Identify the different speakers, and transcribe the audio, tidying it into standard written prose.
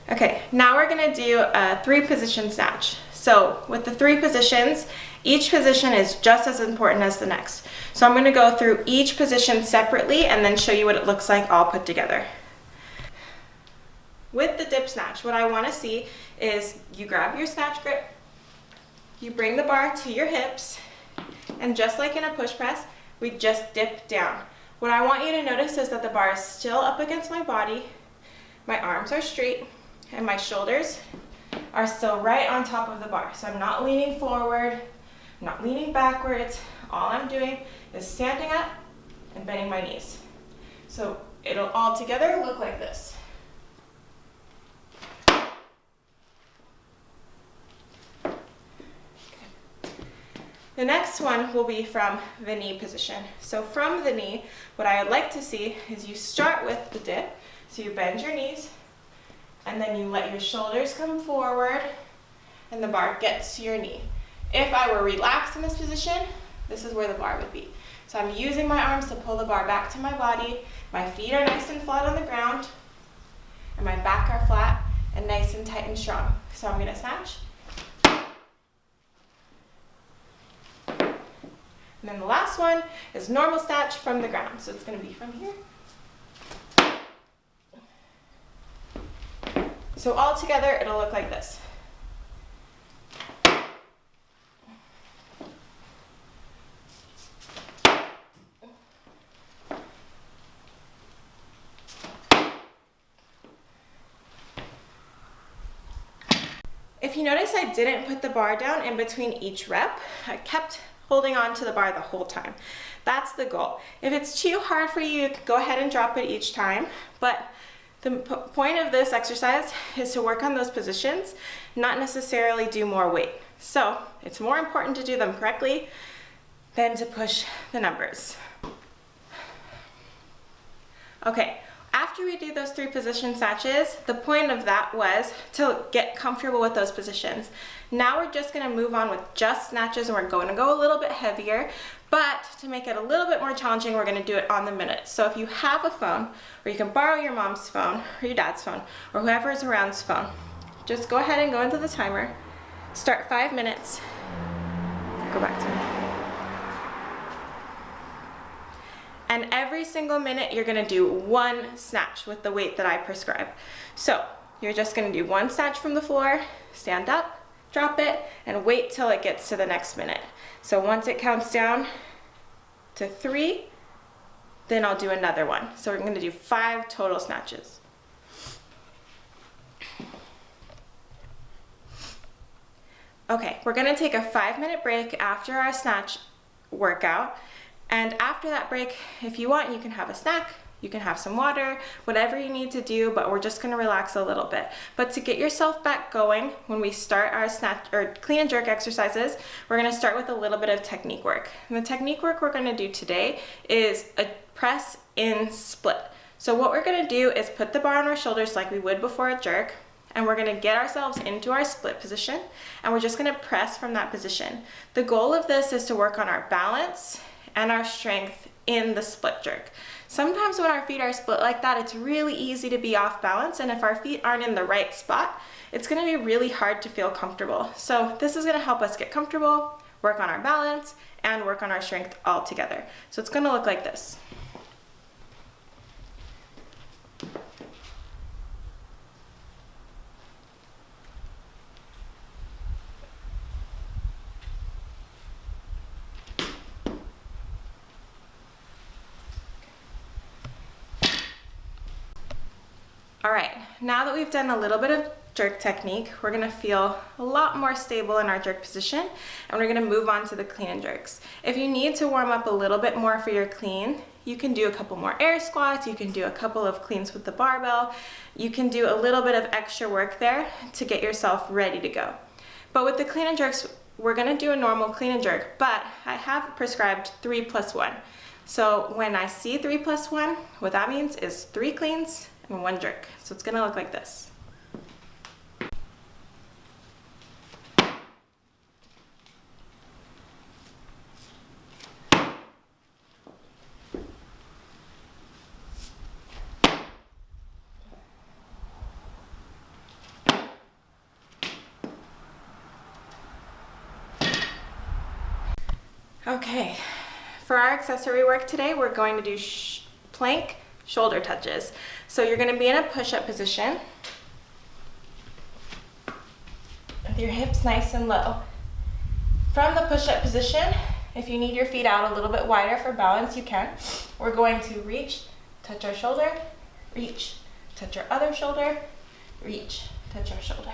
Speaker 1: Okay, now we're gonna do a 3-position snatch. So with the 3 positions, each position is just as important as the next. So I'm gonna go through each position separately and then show you what it looks like all put together. With the dip snatch, what I wanna see is you grab your snatch grip, you bring the bar to your hips, and just like in a push press, we just dip down. What I want you to notice is that the bar is still up against my body, my arms are straight, and my shoulders are still right on top of the bar. So I'm not leaning forward, I'm not leaning backwards. All I'm doing is standing up and bending my knees. So it'll all together look like this. The next one will be from the knee position. So from the knee, what I would like to see is you start with the dip. So you bend your knees, and then you let your shoulders come forward, and the bar gets to your knee. If I were relaxed in this position, this is where the bar would be. So I'm using my arms to pull the bar back to my body. My feet are nice and flat on the ground, and my back are flat and nice and tight and strong. So I'm gonna snatch. And then the last one is normal snatch from the ground. So it's going to be from here. So all together, it'll look like this. If you notice, I didn't put the bar down in between each rep. I kept holding on to the bar the whole time. That's the goal. If it's too hard for you, go ahead and drop it each time. But the point of this exercise is to work on those positions, not necessarily do more weight. So it's more important to do them correctly than to push the numbers. Okay. After we do those 3 position snatches, the point of that was to get comfortable with those positions. Now we're just gonna move on with just snatches, and we're going to go a little bit heavier, but to make it a little bit more challenging, we're gonna do it on the minute. So if you have a phone, or you can borrow your mom's phone, or your dad's phone, or whoever is around's phone, just go ahead and go into the timer, start 5 minutes, go back to me. And every single minute, you're gonna do 1 snatch with the weight that I prescribe. So you're just gonna do 1 snatch from the floor, stand up, drop it, and wait till it gets to the next minute. So once it counts down to 3, then I'll do another one. So we're gonna do 5 total snatches. Okay, we're gonna take a 5-minute break after our snatch workout. And after that break, if you want, you can have a snack, you can have some water, whatever you need to do, but we're just gonna relax a little bit. But to get yourself back going, when we start our snatch or clean and jerk exercises, we're gonna start with a little bit of technique work. And the technique work we're gonna do today is a press in split. So what we're gonna do is put the bar on our shoulders like we would before a jerk, and we're gonna get ourselves into our split position, and we're just gonna press from that position. The goal of this is to work on our balance and our strength in the split jerk. Sometimes when our feet are split like that, it's really easy to be off balance, and if our feet aren't in the right spot, it's gonna be really hard to feel comfortable. So this is gonna help us get comfortable, work on our balance, and work on our strength all together. So it's gonna look like this. All right, now that we've done a little bit of jerk technique, we're gonna feel a lot more stable in our jerk position, and we're gonna move on to the clean and jerks. If you need to warm up a little bit more for your clean, you can do a couple more air squats, you can do a couple of cleans with the barbell, you can do a little bit of extra work there to get yourself ready to go. But with the clean and jerks, we're gonna do a normal clean and jerk, but I have prescribed 3+1. So when I see 3+1, what that means is 3 cleans and 1 jerk. So it's gonna look like this. Okay, for our accessory work today, we're going to do plank shoulder touches. So you're going to be in a push-up position with your hips nice and low. From the push-up position, if you need your feet out a little bit wider for balance, you can. We're going to reach, touch our shoulder, reach, touch our other shoulder, reach, touch our shoulder.